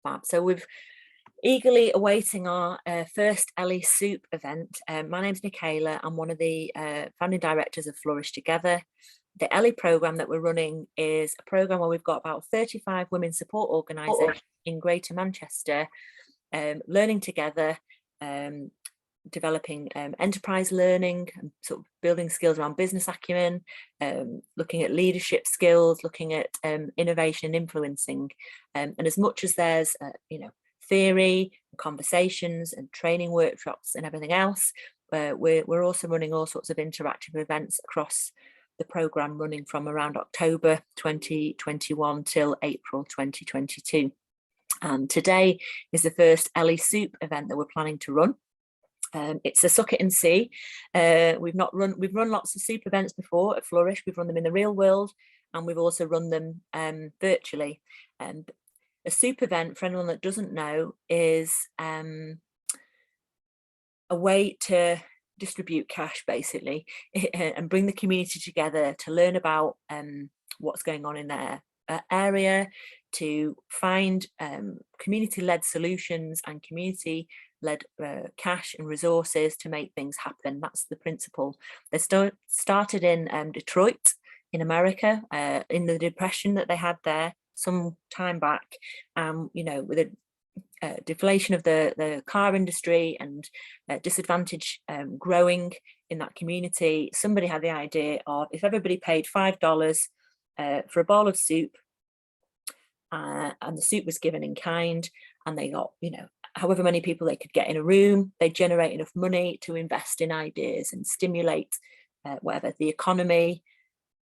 Fab. So we've eagerly awaiting our first ELLII Soup event. My name's Ekhaya. I'm one of the founding directors of Flourish Together. The ELLII programme that we're running is a programme where we've got about 35 women support organisations in Greater Manchester, learning together, developing enterprise learning, and sort of building skills around business acumen, looking at leadership skills, looking at innovation and influencing. And as much as there's, theory, conversations and training workshops and everything else, we're also running all sorts of interactive events across the programme, running from around October 2021 till April 2022. And today is the first ELLII Soup event that we're planning to run. It's a suck it and see. We've run lots of soup events before at Flourish. We've run them in the real world, and we've also run them virtually. A soup event, for anyone that doesn't know, is a way to distribute cash, basically, and bring the community together to learn about what's going on in their area, to find community-led solutions and community-led cash and resources to make things happen. That's the principle. They started in Detroit in America in the depression that they had there some time back, with a deflation of the car industry and disadvantage growing in that community. Somebody had the idea of, if everybody paid $5 for a bowl of soup, and the soup was given in kind, and they got, however many people they could get in a room, they generate enough money to invest in ideas and stimulate whatever the economy,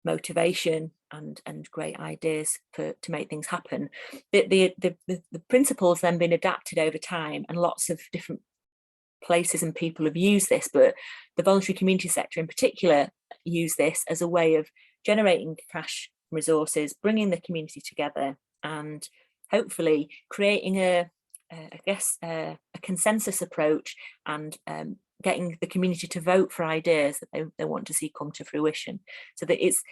motivation and great ideas to make things happen. The principles then been adapted over time, and lots of different places and people have used this, but the voluntary community sector in particular use this as a way of generating cash resources, bringing the community together, and hopefully creating a consensus approach, and getting the community to vote for ideas that they want to see come to fruition. So that it's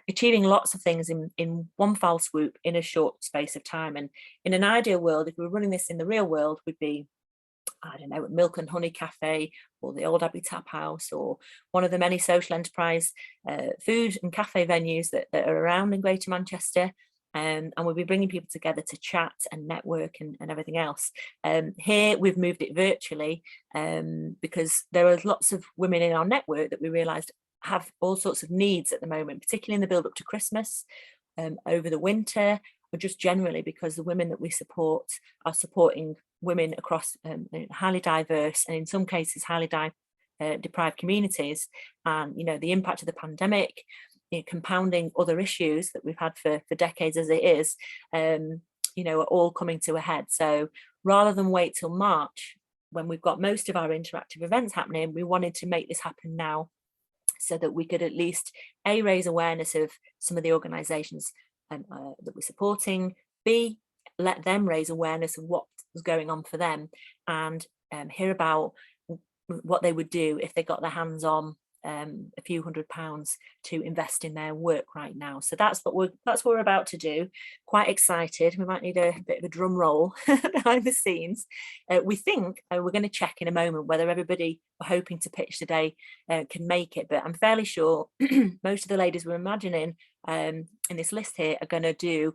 achieving lots of things in one foul swoop in a short space of time. And in an ideal world, if we were running this in the real world, would be, I don't know, Milk and Honey Cafe, or the Old Abbey Tap House, or one of the many social enterprise food and cafe venues that are around in Greater Manchester. And we'll be bringing people together to chat and network and everything else. Here we've moved it virtually because there are lots of women in our network that we realised have all sorts of needs at the moment, particularly in the build up to Christmas, over the winter, or just generally because the women that we support are supporting women across highly diverse, and in some cases highly deprived communities. And the impact of the pandemic, compounding other issues that we've had for decades as it is, are all coming to a head. So rather than wait till March, when we've got most of our interactive events happening, we wanted to make this happen now, so that we could at least raise awareness of some of the organisations that we're supporting, B, let them raise awareness of what was going on for them, and hear about what they would do if they got their hands on a few £100s to invest in their work right now. So that's what we're about to do. Quite excited. We might need a bit of a drum roll behind the scenes. We think we're going to check in a moment whether everybody we're hoping to pitch today can make it, but I'm fairly sure most of the ladies we're imagining in this list here are going to do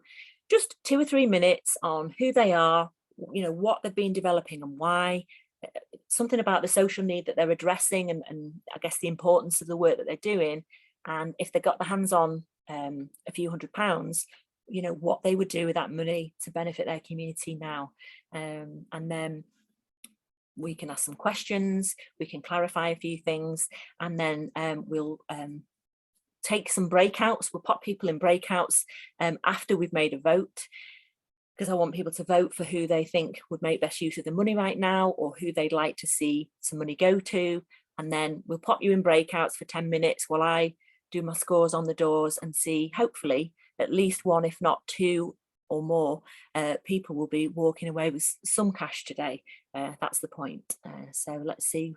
just 2 or 3 minutes on who they are, what they've been developing and why, something about the social need that they're addressing, and I guess the importance of the work that they're doing, and if they got their hands on a few £100s, what they would do with that money to benefit their community now. And then we can ask some questions, we can clarify a few things, and then we'll take some breakouts. We'll pop people in breakouts after we've made a vote, because I want people to vote for who they think would make best use of the money right now, or who they'd like to see some money go to. And then we'll pop you in breakouts for 10 minutes while I do my scores on the doors and see, hopefully, at least one, if not two or more, people will be walking away with some cash today. That's the point. So let's see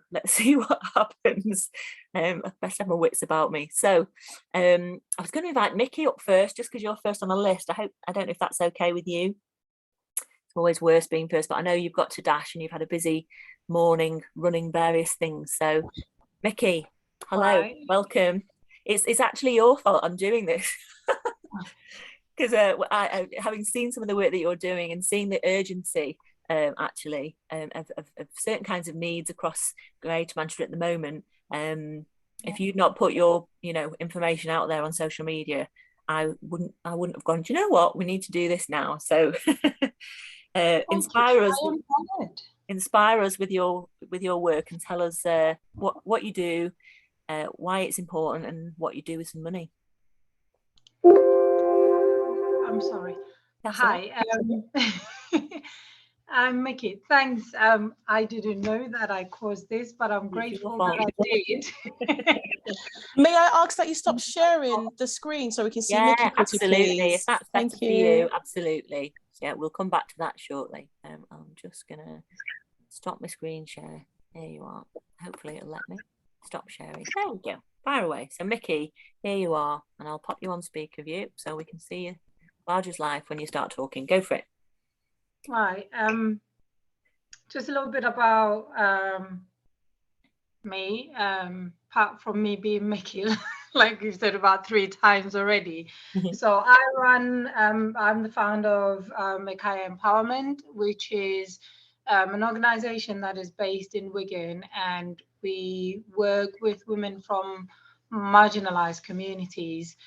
what happens. I best have my wits about me. So I was going to invite Miki up first, just because you're first on the list. I don't know if that's okay with you. It's always worse being first, but I know you've got to dash and you've had a busy morning running various things. So Miki, hello, Hi. welcome. It's actually your fault I'm doing this. Because having seen some of the work that you're doing and seeing the urgency of certain kinds of needs across Greater Manchester at the moment, if you'd not put your information out there on social media, I wouldn't have gone, do you know what, we need to do this now. So inspire us with your work, and tell us what you do, why it's important, and what you do with some money. I'm sorry. That's Hi, I'm Miki. Thanks. I didn't know that I caused this, but I'm grateful that I did. May I ask that you stop sharing the screen so we can see Miki pretty, absolutely. please? If that's better for you, absolutely. Yeah, we'll come back to that shortly. I'm just gonna stop my screen share. There you are. Hopefully it'll let me stop sharing. There we go. Fire away. So Miki, here you are, and I'll pop you on speaker view so we can see you large as life when you start talking. Go for it. Right. Just a little bit about me. Apart from me being Miki, like you said about 3 times already. So I'm the founder of Ekhaya Empowerment, which is an organization that is based in Wigan, and we work with women from marginalized communities.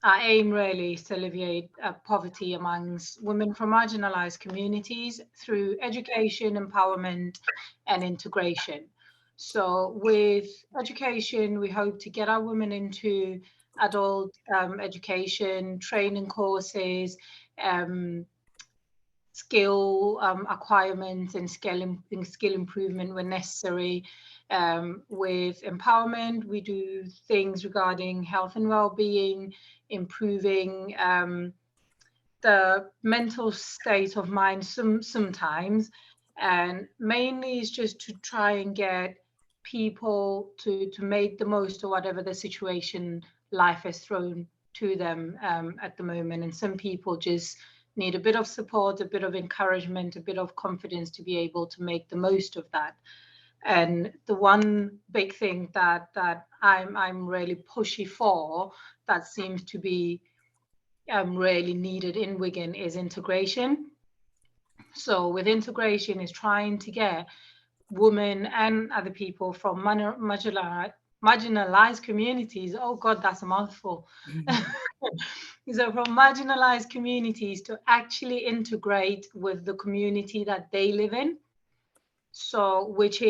Our aim really is to alleviate poverty amongst women from marginalized communities through education, empowerment, and integration. So with education, we hope to get our women into adult education, training courses, skill acquirements, and skill improvement when necessary. With empowerment, we do things regarding health and well-being, improving the mental state of mind sometimes, and mainly is just to try and get people to make the most of whatever the situation life has thrown to them at the moment. And some people just need a bit of support, a bit of encouragement, a bit of confidence to be able to make the most of that. And the one big thing that I'm really pushy for, that seems to be really needed in Wigan, is integration. So with integration is trying to get women and other people from marginalized communities. Oh God, that's a mouthful. So from marginalized communities to actually integrate with the community that they live in. So which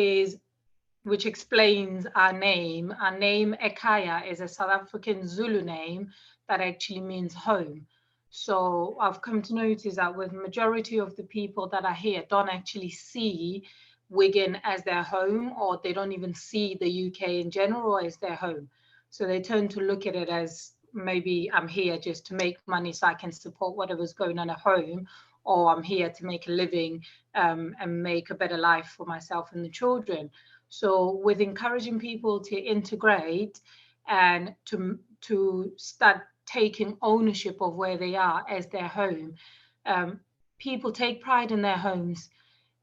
explains our name. Our name Ekhaya is a South African Zulu name that actually means home. So I've come to notice that with majority of the people that are here don't actually see Wigan as their home, or they don't even see the UK in general as their home. So they tend to look at it as, maybe I'm here just to make money so I can support whatever's going on at home, or I'm here to make a living and make a better life for myself and the children. So with encouraging people to integrate and to start taking ownership of where they are as their home, people take pride in their homes,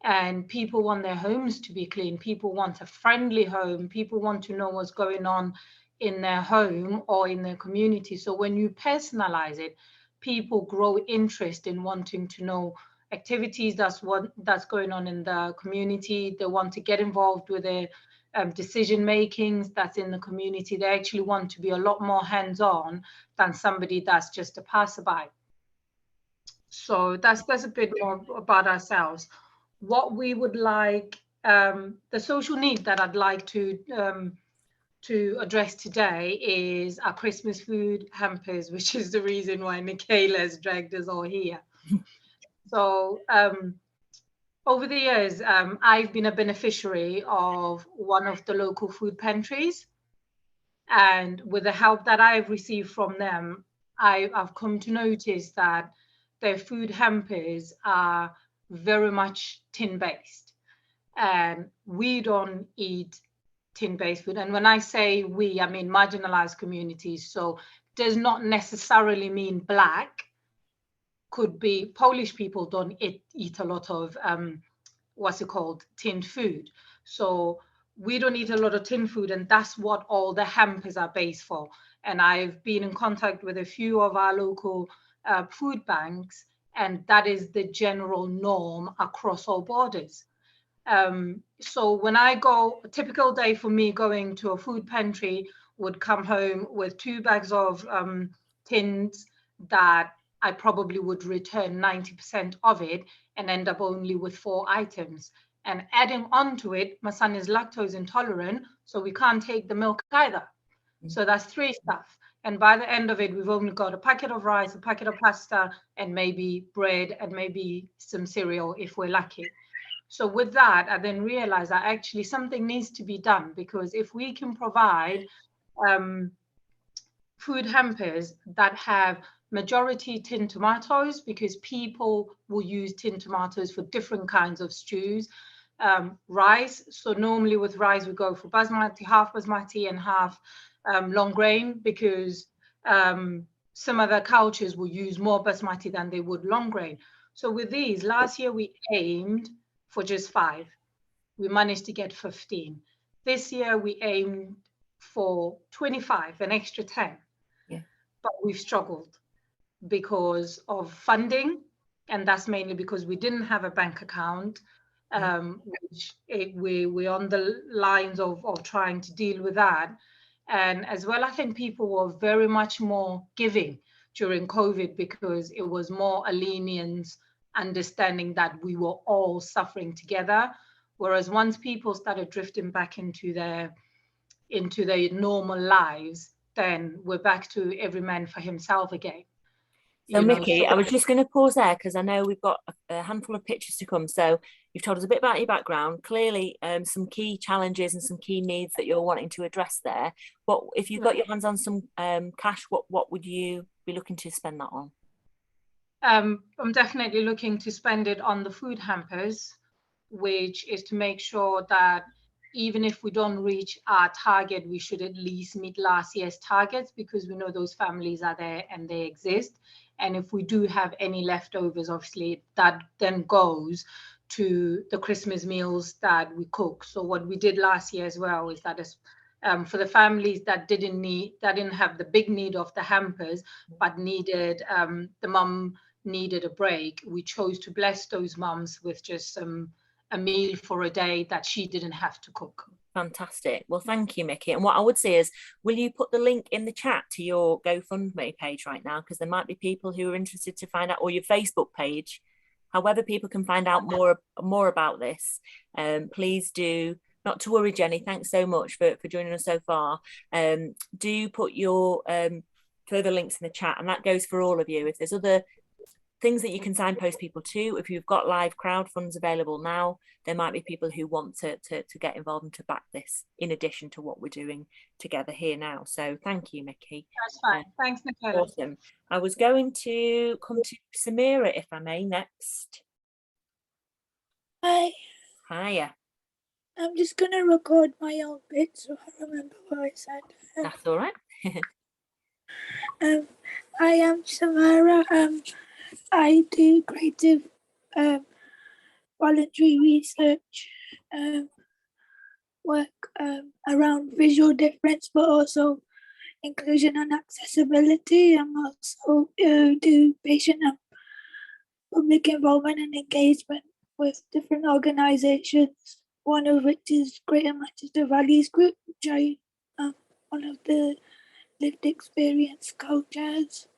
and people want their homes to be clean. People want a friendly home. People want to know what's going on in their home or in their community. So when you personalize it, people grow interest in wanting to know activities that's going on in the community. They want to get involved with the decision makings that's in the community. They actually want to be a lot more hands-on than somebody that's just a passerby. So that's a bit more about ourselves. What we would like, the social need that I'd like to address today is our Christmas food hampers, which is the reason why Michaela has dragged us all here. So over the years, I've been a beneficiary of one of the local food pantries. And with the help that I've received from them, I've come to notice that their food hampers are very much tin-based, and we don't eat tin-based food. And when I say we, I mean marginalized communities. So does not necessarily mean Black. Could be Polish people don't eat a lot of what's it called, tinned food. So we don't eat a lot of tin food, and that's what all the hampers are based for. And I've been in contact with a few of our local food banks, and that is the general norm across all borders. So when I go, a typical day for me going to a food pantry would come home with 2 bags of tins that I probably would return 90% of it and end up only with 4 items. And adding on to it, my son is lactose intolerant, so we can't take the milk either. So that's 3 stuff. And by the end of it, we've only got a packet of rice, a packet of pasta, and maybe bread, and maybe some cereal if we're lucky. So with that, I then realized that actually something needs to be done, because if we can provide food hampers that have majority tin tomatoes, because people will use tin tomatoes for different kinds of stews, rice. So normally with rice, we go for basmati, half basmati and half long grain, because some other cultures will use more basmati than they would long grain. So with these, last year we aimed for just 5. We managed to get 15. This year we aimed for 25, an extra 10. Yeah. But we've struggled because of funding, and that's mainly because we didn't have a bank account, which we're on the lines of trying to deal with that. And as well, I think people were very much more giving during COVID, because it was more a lenient understanding that we were all suffering together. Whereas once people started drifting back into their normal lives, then we're back to every man for himself again. So Miki, I was just going to pause there because I know we've got a handful of pictures to come. So you've told us a bit about your background, clearly some key challenges and some key needs that you're wanting to address there. What if you've got your hands on some cash, what would you be looking to spend that on? I'm definitely looking to spend it on the food hampers, which is to make sure that even if we don't reach our target, we should at least meet last year's targets, because we know those families are there and they exist. And if we do have any leftovers, obviously that then goes to the Christmas meals that we cook. So what we did last year as well is that for the families that didn't have the big need of the hampers, but needed the mum needed a break, we chose to bless those mums with just a meal for a day that she didn't have to cook. Fantastic. Well, thank you, Miki. And what I would say is, will you put the link in the chat to your GoFundMe page right now? Because there might be people who are interested to find out, or your Facebook page. However, people can find out more about this. Please do. Not to worry, Jenny. Thanks so much for joining us so far. Do put your further links in the chat, and that goes for all of you. If there's other things that you can signpost people to, if you've got live crowd funds available now, there might be people who want to get involved and to back this in addition to what we're doing together here now. So thank you, Miki. That's fine. Thanks, Nicola. Awesome. I was going to come to Sumaira, if I may, next. Hi. Hiya. I'm just going to record my own bit so I remember what I said. That's all right. I am Sumaira. I do creative voluntary research work around visual difference, but also inclusion and accessibility. I'm also do patient and public involvement and engagement with different organisations, one of which is Greater Manchester Valleys Group, which I am one of the lived experience co-chairs.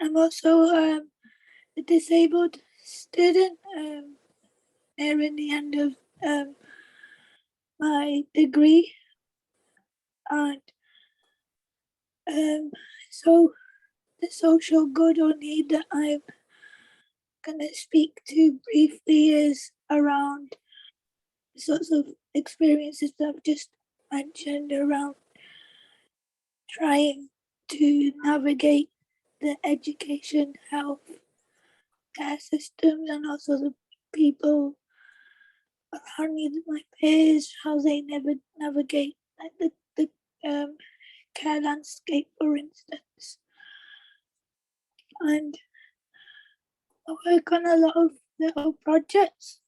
I'm also a disabled student, nearing the end of my degree, and so the social good or need that I'm going to speak to briefly is around the sorts of experiences that I've just mentioned, around trying to navigate the education, health, care systems, and also the people around me, my peers, how they never navigate like the care landscape, for instance. And I work on a lot of little projects.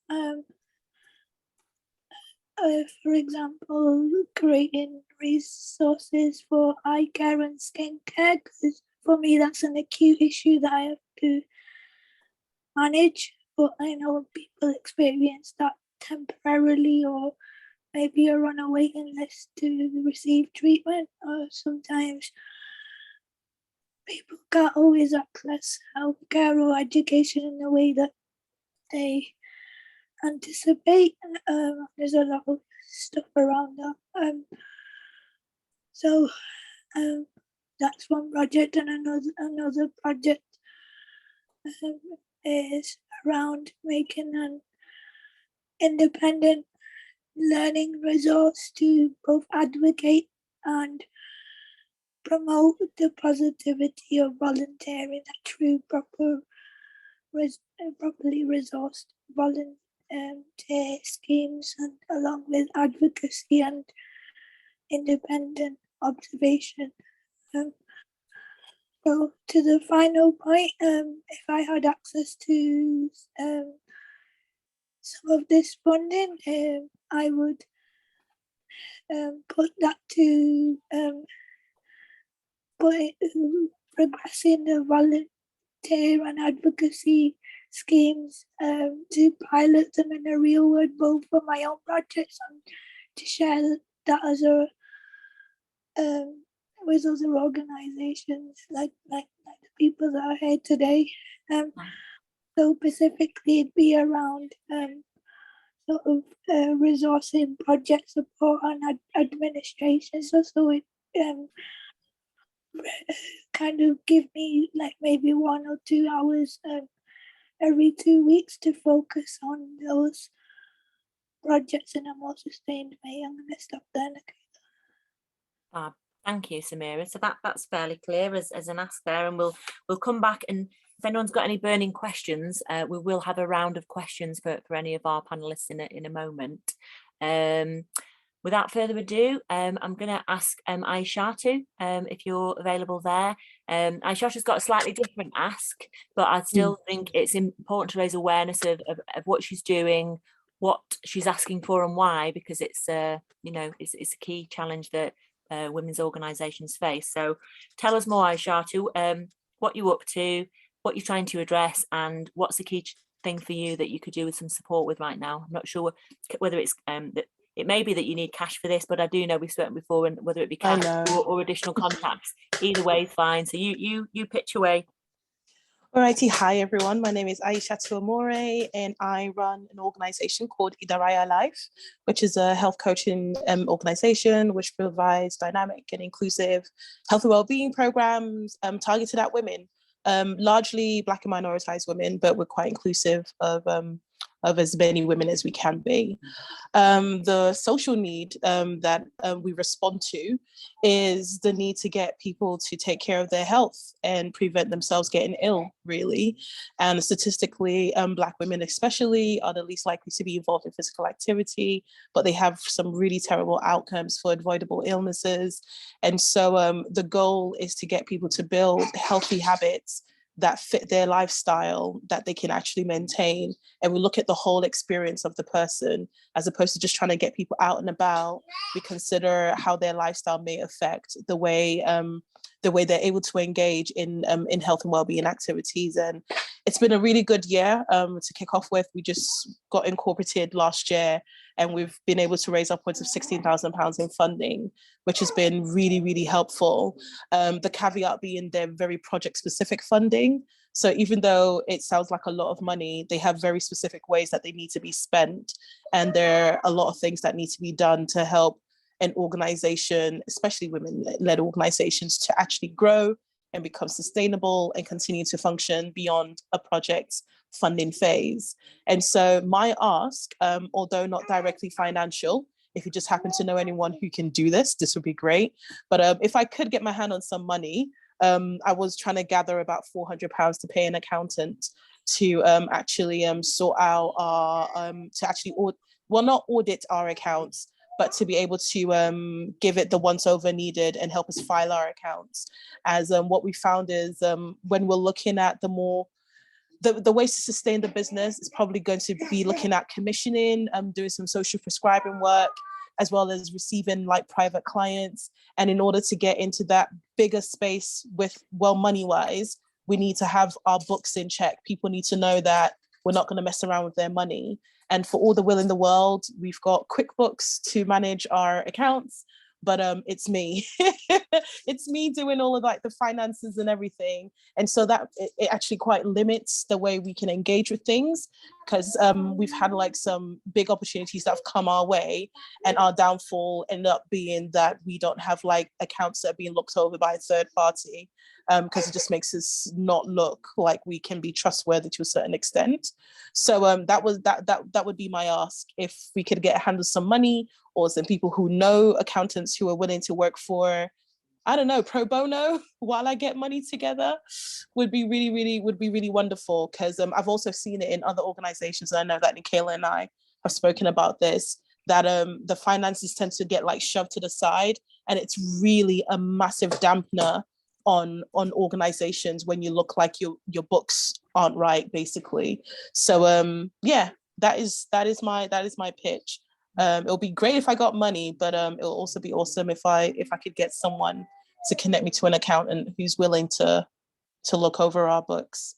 For example, creating resources for eye care and skin care, because for me that's an acute issue that I have to manage. But I know people experience that temporarily, or maybe you're on a waiting list to receive treatment, or sometimes people can't always access healthcare or education in the way that they anticipate. There's a lot of stuff around that. So that's one project, and another project is around making an independent learning resource to both advocate and promote the positivity of volunteering through properly resourced volunteer schemes, and along with advocacy and independent observation. So to the final point, if I had access to some of this funding, I would put that to progressing the volunteer and advocacy schemes, to pilot them in the real world, both for my own projects and to share that as a with other organizations like the people that are here today. So specifically it'd be around sort of resourcing project support and administration, so it kind of give me like maybe 1 or 2 hours every 2 weeks to focus on those projects in a more sustained way. I'm going to stop there. Thank you, Sumaira. So that's fairly clear as an ask there, and we'll come back, and if anyone's got any burning questions, we will have a round of questions for any of our panelists in a moment. Without further ado, I'm going to ask Ayisatu if you're available there. Ayisatu's got a slightly different ask, but I still think it's important to raise awareness of what she's doing, what she's asking for, and why, because it's it's a key challenge that women's organisations face. So tell us more, Ayisatu, what you're up to, what you're trying to address, and what's the key thing for you that you could do with some support with right now. I'm not sure whether it's that it may be that you need cash for this, but I do know we've spoken before, and whether it be cash or additional contacts, either way is fine. So you pitch away. Alrighty, hi everyone. My name is Ayisatu Emore, and I run an organisation called Idaraya Life, which is a health coaching organisation which provides dynamic and inclusive health and wellbeing programs targeted at women, largely Black and minoritized women, but we're quite inclusive of as many women as we can be. The social need that we respond to is the need to get people to take care of their health and prevent themselves getting ill, really. And statistically, Black women especially are the least likely to be involved in physical activity, but they have some really terrible outcomes for avoidable illnesses. And so the goal is to get people to build healthy habits that fit their lifestyle, that they can actually maintain. And we look at the whole experience of the person, as opposed to just trying to get people out and about. We consider how their lifestyle may affect the way they're able to engage in health and wellbeing activities. And it's been a really good year to kick off with. We just got incorporated last year, and we've been able to raise upwards of £16,000 in funding, which has been really, really helpful. The caveat being they're very project-specific funding. So even though it sounds like a lot of money, they have very specific ways that they need to be spent. And there are a lot of things that need to be done to help an organization, especially women-led organizations, to actually grow and become sustainable and continue to function beyond a project's funding phase. And so my ask, although not directly financial, if you just happen to know anyone who can do this, this would be great. But if I could get my hand on some money, I was trying to gather about £400 to pay an accountant to actually sort out our, to actually, not audit our accounts, but to be able to give it the once over needed and help us file our accounts. As what we found is when we're looking at the ways to sustain the business is probably going to be looking at commissioning, doing some social prescribing work, as well as receiving like private clients. And in order to get into that bigger space with, well, money-wise, we need to have our books in check. People need to know that we're not going to mess around with their money. And for all the will in the world, we've got QuickBooks to manage our accounts, but it's me. It's me doing all of like the finances and everything. And so that it actually quite limits the way we can engage with things, because we've had like some big opportunities that have come our way, and our downfall ended up being that we don't have like accounts that are being looked over by a third party, because it just makes us not look like we can be trustworthy to a certain extent. So that would be my ask, if we could get a hand of some money, or some people who know accountants who are willing to work for, I don't know, pro bono while I get money together, would be really wonderful. Because I've also seen it in other organizations, and I know that Nicola and I have spoken about this, that the finances tend to get like shoved to the side, and it's really a massive dampener on organizations when you look like your books aren't right, basically. So yeah, that is my pitch. It'll be great if I got money, but it'll also be awesome if I could get someone to connect me to an accountant who's willing to look over our books.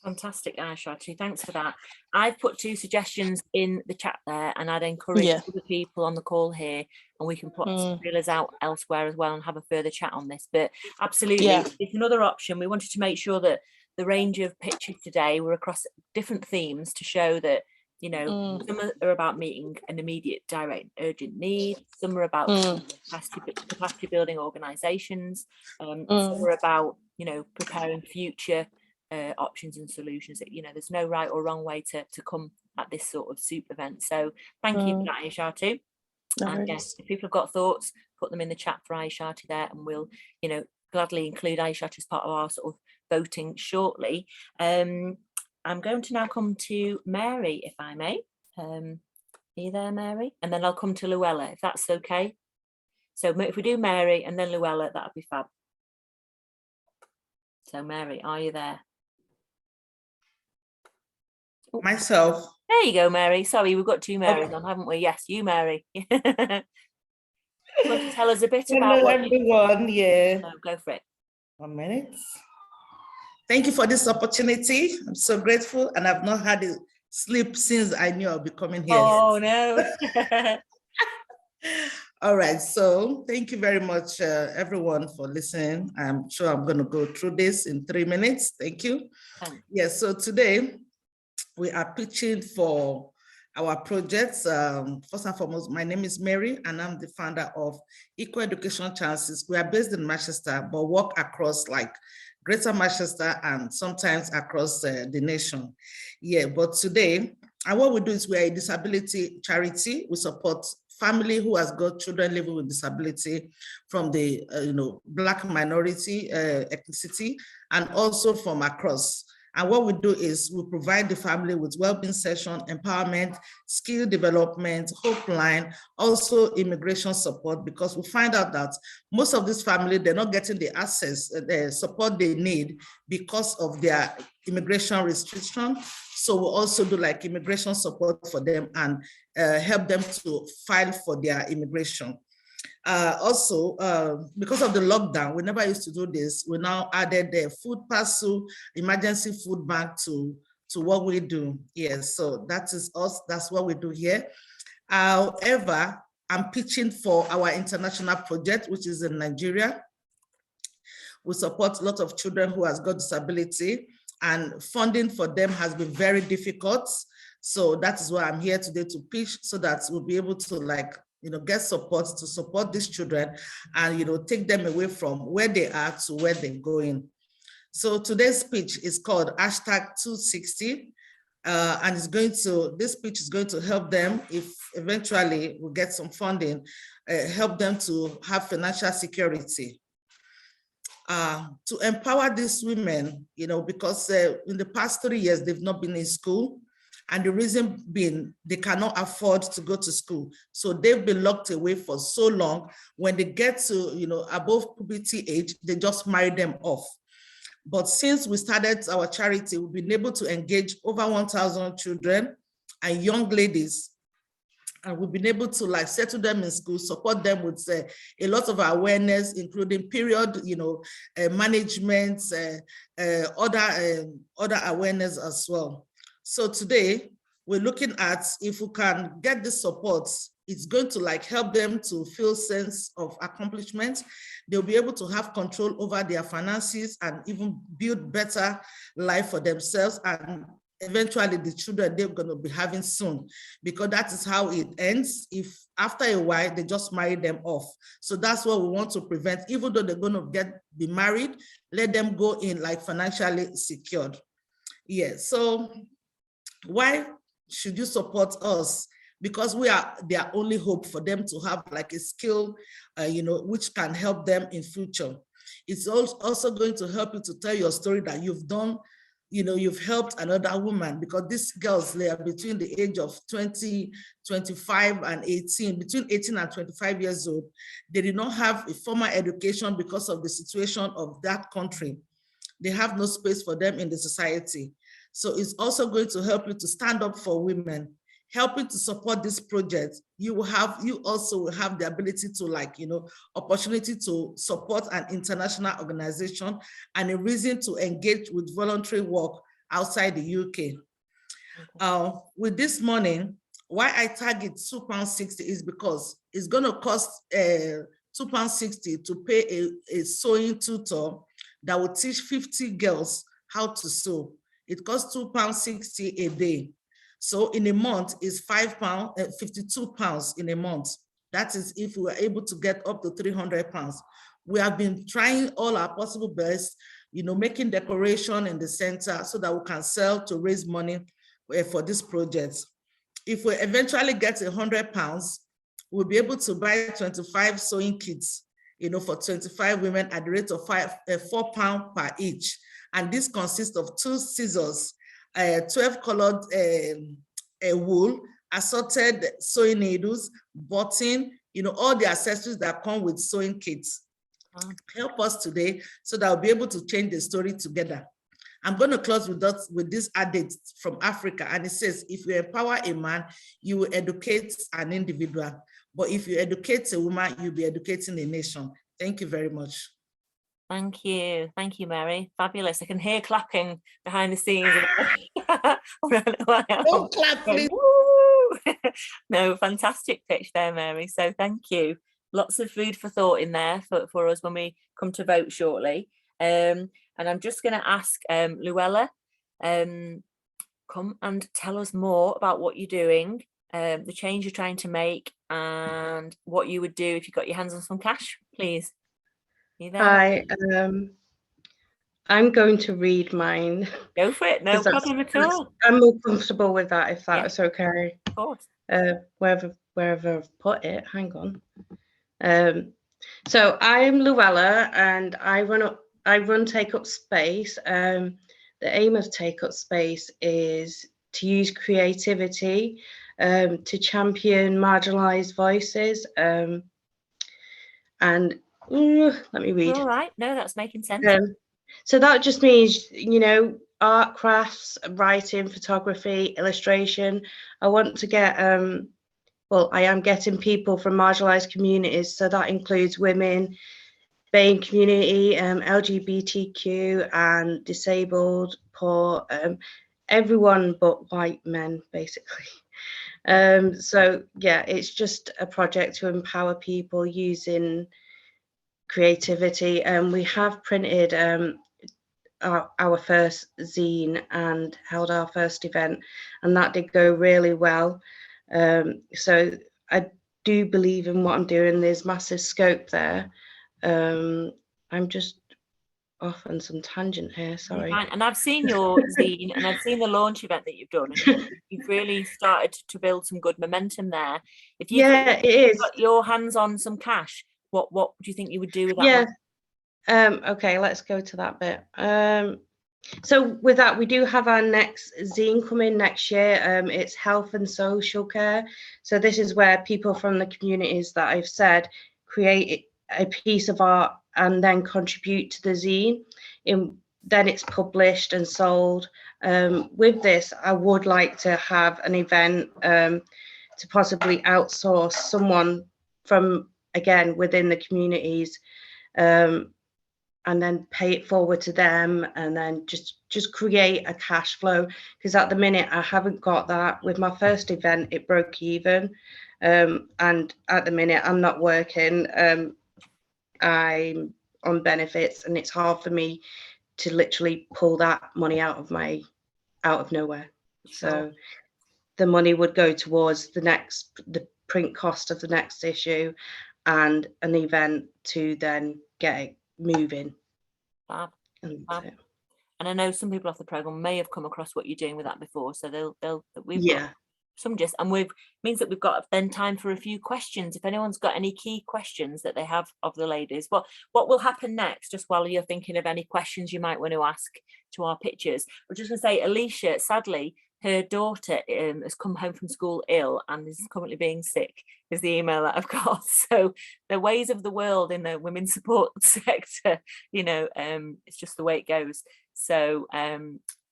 Fantastic, Ayisatu. Thanks for that. I've put 2 suggestions in the chat there, and I'd encourage other people on the call here, and we can put some feelers out elsewhere as well and have a further chat on this. But absolutely, it's another option. We wanted to make sure that the range of pitches today were across different themes to show that, you know, some are about meeting an immediate, direct, urgent need. Some are about capacity building organisations. Some are about, you know, preparing future options and solutions. That, you know, there's no right or wrong way to come at this sort of soup event. So thank you for that, Ayisatu. And yes, if people have got thoughts, put them in the chat for Ayisatu there, and we'll, you know, gladly include Ayisatu as part of our sort of voting shortly. I'm going to now come to Mary, if I may. Are you there, Mary? And then I'll come to Louella, if that's okay. So if we do Mary and then Louella, that'd be fab. So Mary, are you there? Myself. There you go, Mary. Sorry, we've got 2 Marys on, haven't we? Yes, you, Mary. You want to tell us a bit about what everyone. Go for it. 1 minute. Thank you for this opportunity. I'm so grateful, and I've not had a sleep since I knew I'll be coming here. Oh no. All right, so thank you very much, everyone, for listening. I'm sure I'm going to go through this in 3 minutes. Thank you. Yes, so today we are pitching for our projects. First and foremost, my name is Mary, and I'm the founder of Equal Education Chances. We are based in Manchester, but work across like Greater Manchester and sometimes across the nation. Yeah, but today, and what we do is we are a disability charity. We support family who has got children living with disability from the Black minority ethnicity, and also from across. And what we do is we provide the family with well-being session, empowerment, skill development, hope line, also immigration support, because we find out that most of this family, they're not getting the access, the support they need because of their immigration restriction. So we also do like immigration support for them and help them to file for their immigration. Also, because of the lockdown, we never used to do this. We now added the food parcel, emergency food bank to what we do. Yes, so that is us. That's what we do here. However, I'm pitching for our international project, which is in Nigeria. We support a lot of children who has got disability, and funding for them has been very difficult. So that is why I'm here today to pitch, so that we'll be able to get support to support these children and take them away from where they are to where they're going. So today's speech is called #260. And this pitch is going to help them, if eventually we get some funding, help them to have financial security. To empower these women, because in the past 3 years, they've not been in school. And the reason being, they cannot afford to go to school. So they've been locked away for so long. When they get to, above puberty age, they just marry them off. But since we started our charity, we've been able to engage over 1,000 children and young ladies. And we've been able to settle them in school, support them with a lot of awareness, including period, management, other awareness as well. So today we're looking at if we can get this support, it's going to help them to feel sense of accomplishment. They'll be able to have control over their finances and even build better life for themselves and eventually the children they're going to be having soon, because that is how it ends. If after a while they just marry them off. So that's what we want to prevent. Even though they're going to be married, let them go in financially secured. Yeah, so why should you support us? Because we are their only hope for them to have a skill, which can help them in future. It's also going to help you to tell your story that you've done, you've helped another woman, because these girls, they are between the age of 20, 25 and 18, between 18 and 25 years old. They did not have a formal education because of the situation of that country. They have no space for them in the society. So it's also going to help you to stand up for women, helping to support this project. You also will have the ability to opportunity to support an international organization and a reason to engage with voluntary work outside the UK. Okay. With this money, why I target £2.60 is because it's going to cost £2.60 to pay a sewing tutor that will teach 50 girls how to sew. It costs £2.60 a day. So in a month is £52 in a month. That is if we were able to get up to £300. We have been trying all our possible best, making decoration in the center so that we can sell to raise money for this project. If we eventually get £100, we'll be able to buy 25 sewing kits, for 25 women at the rate of £4 per each. And this consists of 2 scissors, 12 colored wool, assorted sewing needles, button, all the accessories that come with sewing kits. Help us today so that we'll be able to change the story together. I'm going to close with this adage from Africa, and it says, if you empower a man, you will educate an individual. But if you educate a woman, you'll be educating a nation. Thank you very much. Thank you, Mary. Fabulous. I can hear clapping behind the scenes. Don't clap, please. No, fantastic pitch there, Mary. So thank you. Lots of food for thought in there for us when we come to vote shortly. And I'm just going to ask Louella, come and tell us more about what you're doing, the change you're trying to make, and what you would do if you got your hands on some cash, please. Hi, I'm going to read mine. Go for it, no problem at all. I'm more comfortable with that, if that's okay. Of course. Wherever I've put it, hang on. So I'm Louella, and I run Take Up Space. The aim of Take Up Space is to use creativity to champion marginalised voices. And let me read. All right, no, that's making sense. So that just means, art, crafts, writing, photography, illustration. I want to get, I am getting people from marginalised communities. So that includes women, BAME community, LGBTQ and disabled, poor, everyone but white men, basically. So yeah, it's just a project to empower people using creativity. We have printed our first zine and held our first event, and that did go really well. So I do believe in what I'm doing. There's massive scope there. I'm just off on some tangent here, sorry. And I've seen your zine and I've seen the launch event that you've done, and you've really started to build some good momentum there. If you it is. got your hands on some cash, what do you think you would do with that money? Okay, let's go to that bit. So with that, we do have our next zine coming next year. It's health and social care. So this is where people from the communities that I've said create a piece of art and then contribute to the zine. Then it's published and sold. With this, I would like to have an event to possibly outsource someone from, again, within the communities, and then pay it forward to them, and then just create a cash flow, because at the minute I haven't got that. With my first event, it broke even, and at the minute I'm not working. I'm on benefits, and it's hard for me to literally pull that money out of nowhere. So the money would go towards the print cost of the next issue and an event to then get it moving. Fab. Fab. And I know some people off the program may have come across what you're doing with that before, so we've got some gist, and means that we've got then time for a few questions. If anyone's got any key questions that they have of the ladies, what will happen next, just while you're thinking of any questions you might want to ask to our pictures. We're just going to say, Alicia, sadly, her daughter has come home from school ill and is currently being sick, is the email that I've got. So the ways of the world in the women's support sector, it's just the way it goes. So I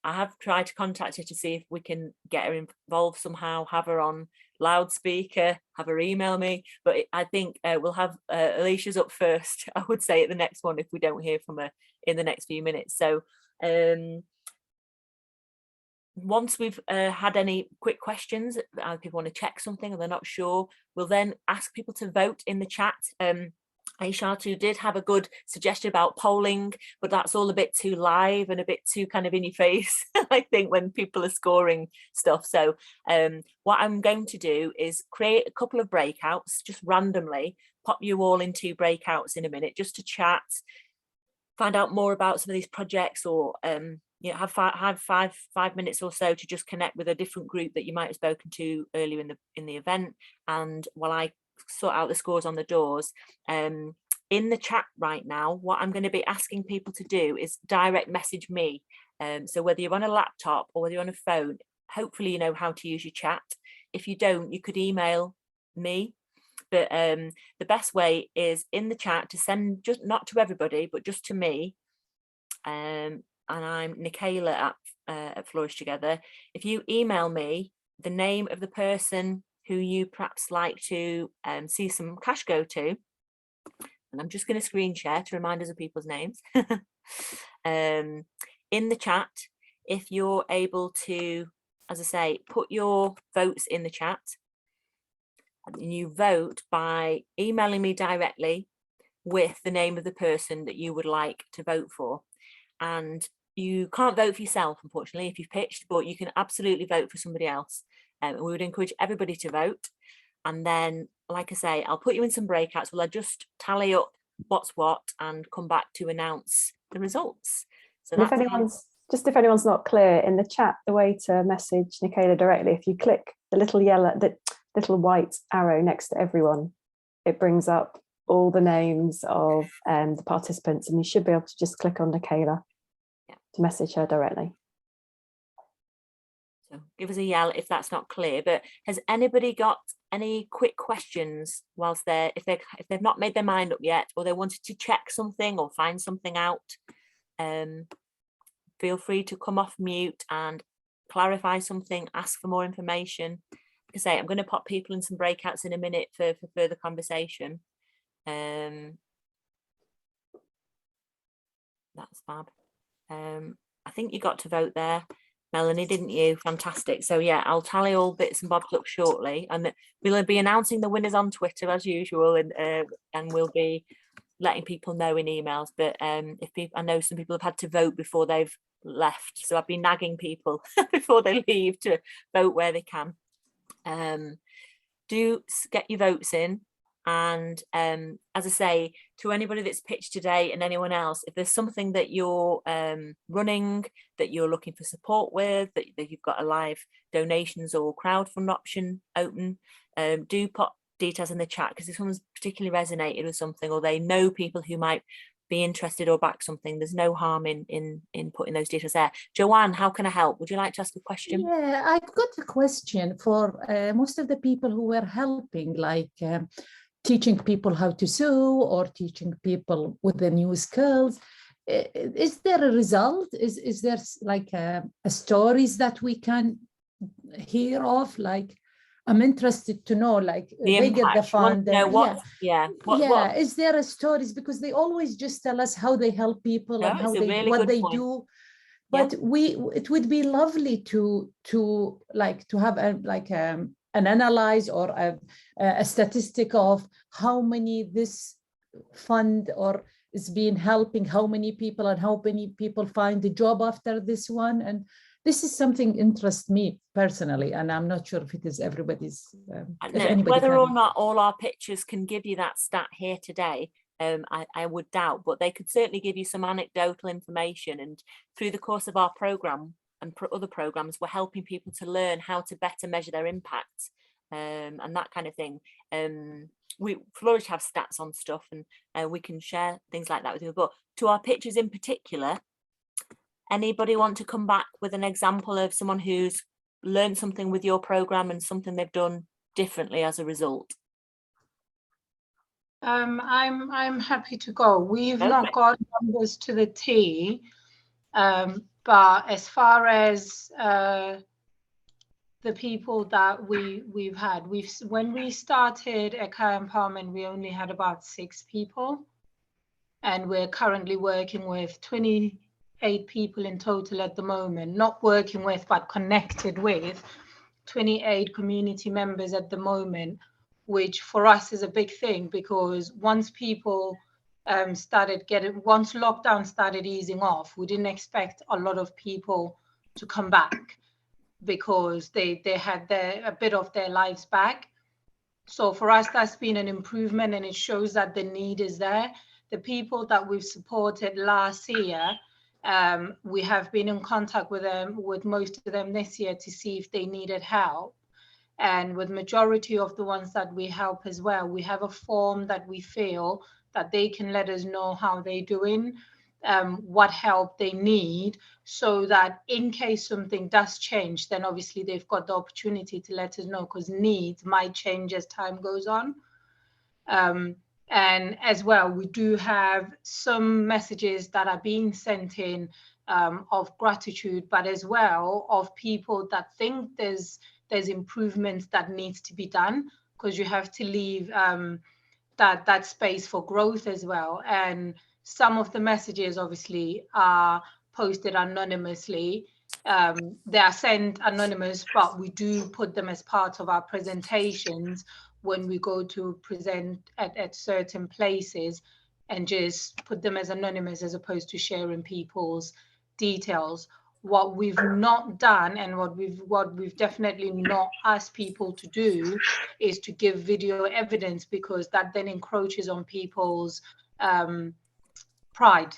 have tried to contact her to see if we can get her involved somehow, have her on loudspeaker, have her email me. But I think we'll have Alicia's up first, I would say, at the next one if we don't hear from her in the next few minutes. So once we've had any quick questions, people want to check something and they're not sure, we'll then ask people to vote in the chat. Ayisatu did have a good suggestion about polling, but that's all a bit too live and a bit too kind of in your face, I think, when people are scoring stuff. So what I'm going to do is create a couple of breakouts, just randomly, pop you all into breakouts in a minute, just to chat, find out more about some of these projects, or have 5 minutes or so to just connect with a different group that you might have spoken to earlier in the event. And while I sort out the scores on the doors, in the chat right now, what I'm going to be asking people to do is direct message me. So whether you're on a laptop or whether you're on a phone, hopefully you know how to use your chat. If you don't, you could email me. But the best way is in the chat to send, just not to everybody, but just to me. And I'm Nicola at Flourish Together. If you email me the name of the person who you perhaps like to see some cash go to, and I'm just going to screen share to remind us of people's names, in the chat, if you're able to, as I say, put your votes in the chat, and you vote by emailing me directly with the name of the person that you would like to vote for. And you can't vote for yourself, unfortunately, if you've pitched, but you can absolutely vote for somebody else. And we would encourage everybody to vote. And then, like I say, I'll put you in some breakouts. Will I just tally up what's what and come back to announce the results? So if anyone's not clear, in the chat, the way to message Nicola directly, if you click the little white arrow next to everyone, it brings up all the names of the participants, and you should be able to just click on Nicola to message her directly. So give us a yell if that's not clear. But has anybody got any quick questions whilst if they've not made their mind up yet, or they wanted to check something or find something out? Feel free to come off mute and clarify something, ask for more information. Like I say, I'm going to pop people in some breakouts in a minute for further conversation. That's fab. I think you got to vote there, Melanie, didn't you? Fantastic. So yeah, I'll tally all bits and bobs up shortly, and we'll be announcing the winners on Twitter as usual, and we'll be letting people know in emails. But I know some people have had to vote before they've left, so I've been nagging people before they leave to vote where they can. Do get your votes in. And as I say, to anybody that's pitched today and anyone else, if there's something that you're running, that you're looking for support with, that you've got a live donations or crowdfund option open, do put details in the chat, because if someone's particularly resonated with something, or they know people who might be interested or back something, there's no harm in putting those details there. Joanne, how can I help? Would you like to ask a question? Yeah, I've got a question for most of the people who were helping, like teaching people how to sew or teaching people with the new skills. Is there a result? Is there like a stories that we can hear of? Like, I'm interested to know, like they get the fund. What? Is there a stories? Because they always just tell us how they help people and how they what they do. But it would be lovely to have an analyze or a statistic of how many this fund or is being helping, how many people, and how many people find a job after this one. And this is something interests me personally, and I'm not sure if it is everybody's. Whether or not all our pictures can give you that stat here today, I would doubt, but they could certainly give you some anecdotal information. And through the course of our programme and other programmes, we're helping people to learn how to better measure their impact and that kind of thing. We Flourish have stats on stuff, and we can share things like that with you. But to our pictures in particular, anybody want to come back with an example of someone who's learned something with your programme and something they've done differently as a result? I'm happy to go. We've not got numbers to the T, but as far as the people that we've had, when we started Ekhaya Empowerment, we only had about 6 people, and we're currently working with 28 people in total at the moment. Not working with, but connected with 28 community members at the moment, which for us is a big thing, because once people once lockdown started easing off, we didn't expect a lot of people to come back, because they had a bit of their lives back. So for us, that's been an improvement, and it shows that the need is there. The people that we've supported last year, we have been in contact with most of them this year to see if they needed help. And with majority of the ones that we help as well, we have a form that we fill that they can let us know how they're doing, what help they need, so that in case something does change, then obviously they've got the opportunity to let us know, because needs might change as time goes on. And as well, we do have some messages that are being sent in of gratitude, but as well of people that think there's improvements that needs to be done, because you have to leave that space for growth as well. And some of the messages obviously are posted anonymously. They are sent anonymous, but we do put them as part of our presentations when we go to present at certain places, and just put them as anonymous as opposed to sharing people's details. What we've not done, and what we've definitely not asked people to do, is to give video evidence, because that then encroaches on people's pride.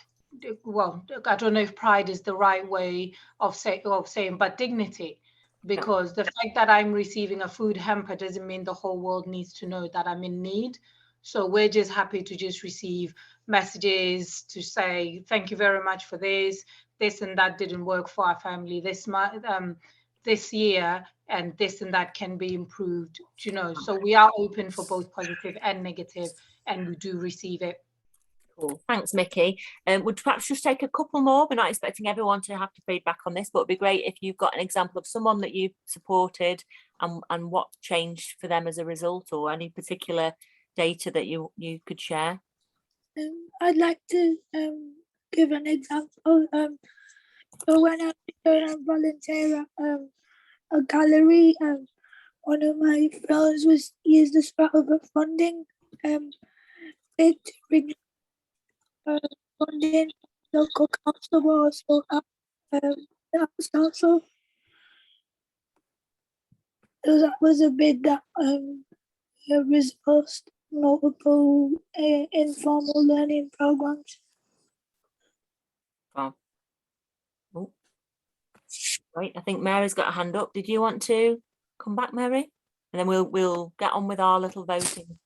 Well, I don't know if pride is the right way of saying, but dignity. Because the fact that I'm receiving a food hamper doesn't mean the whole world needs to know that I'm in need. So we're just happy to just receive messages to say, thank you very much for this and that didn't work for our family this year, and this and that can be improved, you know. So we are open for both positive and negative, and we do receive it. Cool. Thanks, Miki. Would perhaps just take a couple more? We're not expecting everyone to have to feedback on this, but it'd be great if you've got an example of someone that you've supported and what changed for them as a result, or any particular data that you could share. I'd like to give an example. So when I volunteer at a gallery, one of my friends was used as part of a funding bid to bring funding local council, but also the Arts Council. So that was a bid that resourced multiple informal learning programs. Oh. Oh. Right, I think Mary's got a hand up. Did you want to come back, Mary? And then we'll get on with our little voting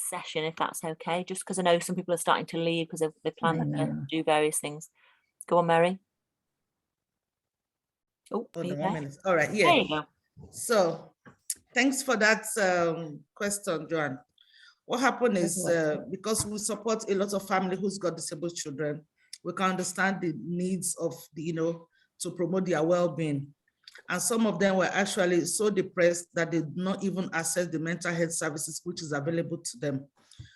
session, if that's okay, just because I know some people are starting to leave because they plan to do various things. Go on, Mary. Oh, hold on 1 minute. All right, yeah. There you go. So thanks for that question, Joanne. What happened is because we support a lot of family who's got disabled children, we can understand the needs of the, to promote their well-being. And some of them were actually so depressed that they did not even access the mental health services which is available to them.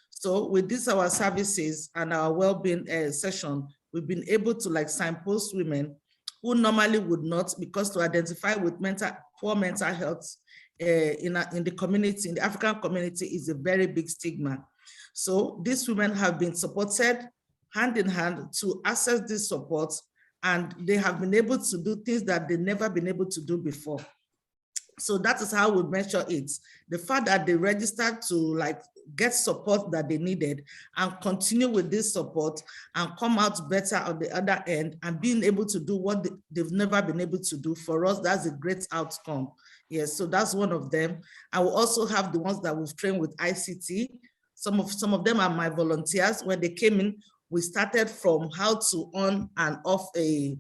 So with this, our services and our well-being session, we've been able to signpost women who normally would not, because to identify with poor mental health in the community, in the African community, is a very big stigma. So these women have been supported hand in hand to access this support, and they have been able to do things that they've never been able to do before. So that is how we measure it. The fact that they registered to get support that they needed and continue with this support and come out better on the other end and being able to do what they've never been able to do, for us, that's a great outcome. Yes, so that's one of them. I will also have the ones that we've trained with ICT. Some of them are my volunteers. When they came in, we started from how to on and off a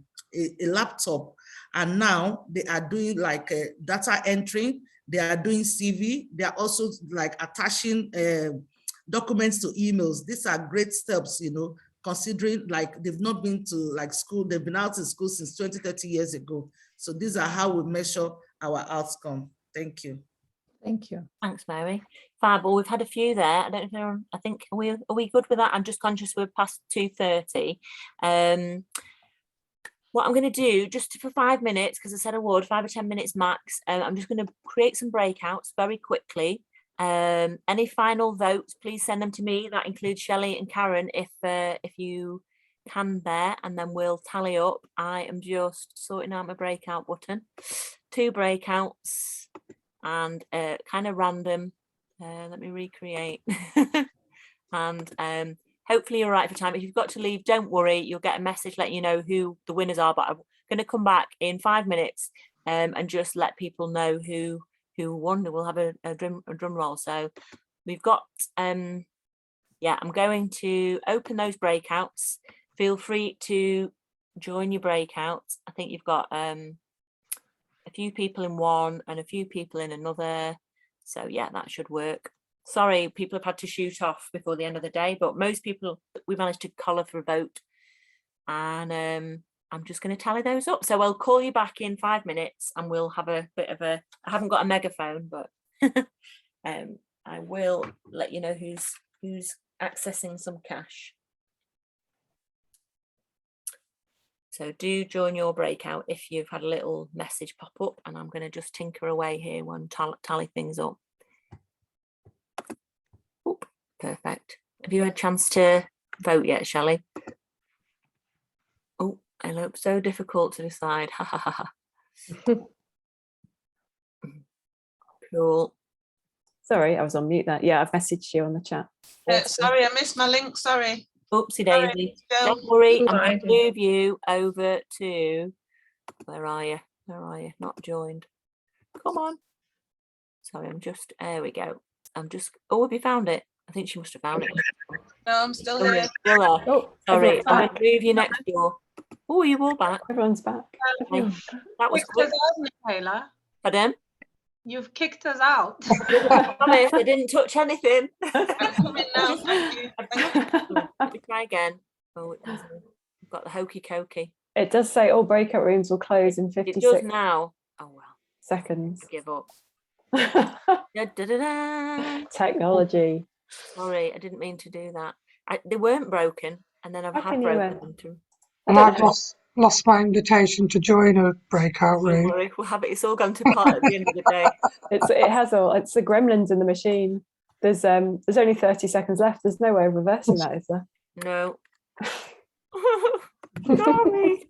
laptop. And now they are doing data entry, they are doing CV, they are also attaching documents to emails. These are great steps, considering they've not been to school, they've been out in school since 20, 30 years ago. So these are how we measure our outcome. Thank you. Thank you. Thanks, Mary. Fab. Well, we've had a few there. I don't know. I think are we good with that? I'm just conscious we're past 2:30. What I'm going to do, just for 5 minutes, because I said I would, 5 or 10 minutes max, I'm just going to create some breakouts very quickly. Any final votes, please send them to me. That includes Shelley and Karen, if you can there, and then we'll tally up. I am just sorting out my breakout button. 2 breakouts and kind of random. Let me recreate. And hopefully you're right for time. If you've got to leave, don't worry, you'll get a message letting you know who the winners are, but I'm going to come back in 5 minutes and just let people know who won. We'll have a drum roll. So we've got yeah, I'm going to open those breakouts. Feel free to join your breakouts. I think you've got a few people in one and a few people in another, so yeah, that should work. Sorry, people have had to shoot off before the end of the day, but most people, we managed to collar for a vote, and I'm just going to tally those up. So I'll call you back in 5 minutes and we'll have a bit of a, I haven't got a megaphone, but I will let you know who's accessing some cash. So do join your breakout if you've had a little message pop up, and I'm going to just tinker away here and tally things up. Oop, perfect. Have you had a chance to vote yet, Shelley? Oh, I look so difficult to decide. Ha ha ha ha. Cool. Sorry, I was on mute there. Yeah, I've messaged you on the chat. Sorry, I missed my link. Sorry. Oopsie daisy. Don't worry, I'm going to move you over to, where are you? Where are you? Not joined. Come on. Sorry, I'm just, there we go. I'm just, oh, have you found it? I think she must have found it. No, I'm still here. Still there. Oh, sorry, everyone's I'm back. going to move you next door. Oh, you all back. Everyone's back. That was quick. Michaela. Pardon? You've kicked us out. I promise I didn't touch anything. I'm coming now. Thank you. Let me try again. Oh, it hasn't. I've got the hokey cokey. It does say all breakout rooms will close in 56 It does now. Oh well. seconds. Give up. Da, da, da, da. Technology. Sorry, I didn't mean to do that. They weren't broken, and then I've had broken them too. And I've lost my invitation to join a breakout Don't room. worry, we'll have it. It's all gone to pot at the end of the day. It's the gremlins in the machine. There's only 30 seconds left. There's no way of reversing that, is there? No. Sorry.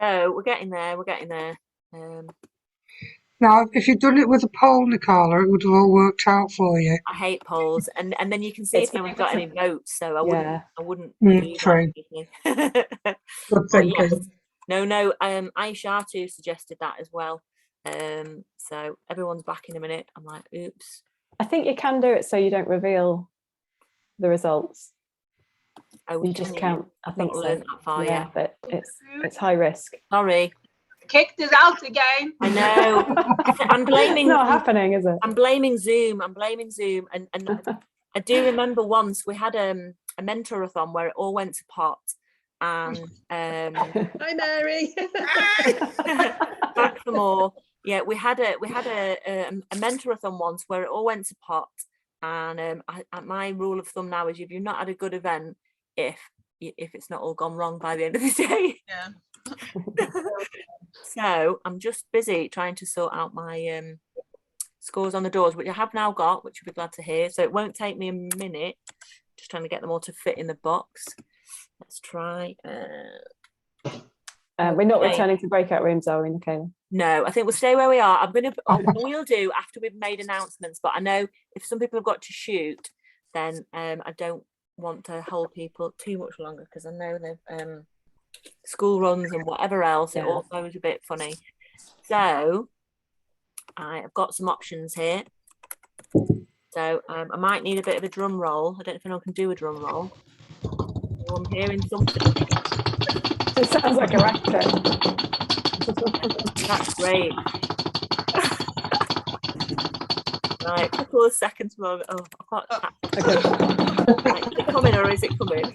Oh, we're getting there. We're getting there. Now, if you'd done it with a poll, Nicola, it would have all worked out for you. I hate polls, and then you can see if no one's got any votes. So I wouldn't do True. that. Good But yes, thinking. no. Ayisatu suggested that as well. So everyone's back in a minute. I'm like, oops. I think you can do it so you don't reveal the results. Oh, You just count. I think so. That far, yeah, but it's high risk. Sorry. Kicked us out again. I know. I'm blaming. It's not happening, is it? I'm blaming Zoom. And I do remember once we had a mentorathon where it all went to pot, and Hi, Mary. back for more. Yeah, we had a mentorathon once where it all went to pot, and my rule of thumb now is if you've not had a good event, if it's not all gone wrong by the end of the day. Yeah. So I'm just busy trying to sort out my scores on the doors, which I have now got, which you'll be glad to hear. So it won't take me a minute. Just trying to get them all to fit in the box. Let's try. We're not returning to breakout rooms, are we, Nicola? No, I think we'll stay where we are. We'll do after we've made announcements, but I know if some people have got to shoot, then I don't want to hold people too much longer, because I know they've school runs and whatever else. It also is a bit funny. So I've got some options here. So I might need a bit of a drum roll. I don't know if anyone can do a drum roll. Oh, I'm hearing something. It sounds like a actor. That's great. Right, a couple of seconds more. Oh, I can't. Right, is it coming or is it coming?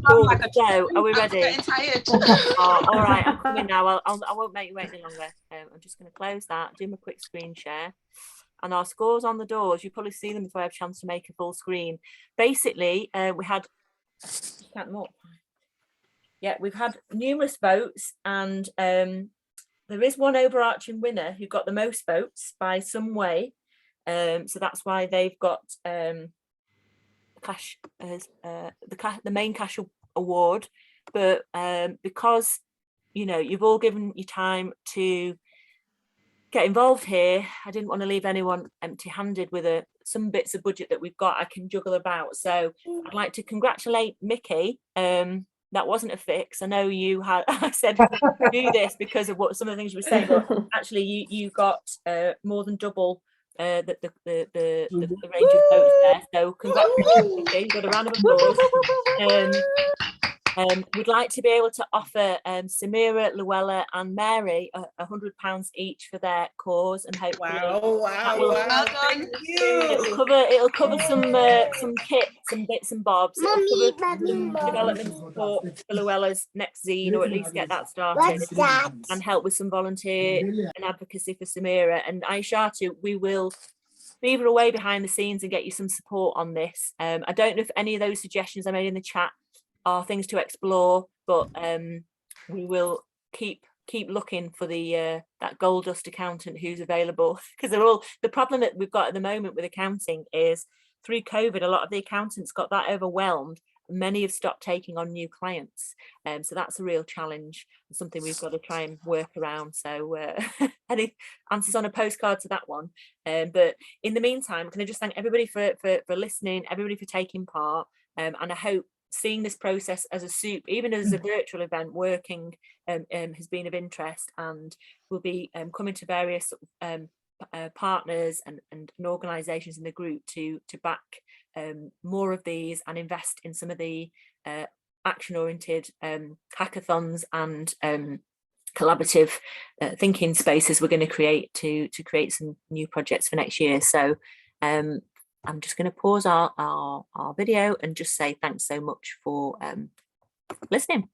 Cool. So, are we ready? I'm getting tired. Oh, all right, I'm coming now. I won't make you wait any longer. I'm just going to close that, do my quick screen share. And our scores on the doors, you probably see them if I have a chance to make a full screen. Basically, we had, we've had numerous votes, and there is one overarching winner who got the most votes by some way. So that's why they've got cash as the main cash award. But because you've all given your time to get involved here, I didn't want to leave anyone empty-handed with some bits of budget that we've got I can juggle about. So I'd like to congratulate Miki. That wasn't a fix. I know you had. I said do this because of what some of the things you were saying, but actually you got more than double the range of votes there. So congratulations, Miki. You've got a round of applause. We'd like to be able to offer Sumaira, Louella and Mary £100 each for their cause, and hopefully Thank you. it'll cover some kit, some bits and bobs. It'll cover development support for Louella's next zine, or at least get that started, and help with some volunteer and advocacy for Sumaira. And Ayisatu, we will beaver away behind the scenes and get you some support on this. I don't know if any of those suggestions I made in the chat are things to explore, but we will keep looking for that gold dust accountant who's available, because they're all, the problem that we've got at the moment with accounting is through COVID, a lot of the accountants got that overwhelmed. Many have stopped taking on new clients, so that's a real challenge, something we've got to try and work around. So any answers on a postcard to that one, but in the meantime, can I just thank everybody for listening, everybody for taking part, and I hope seeing this process as a soup, even as a virtual event working, has been of interest, and we'll be coming to various partners and organisations in the group to back more of these and invest in some of the action-oriented hackathons and collaborative thinking spaces we're going to create to create some new projects for next year. So I'm just going to pause our video and just say thanks so much for listening.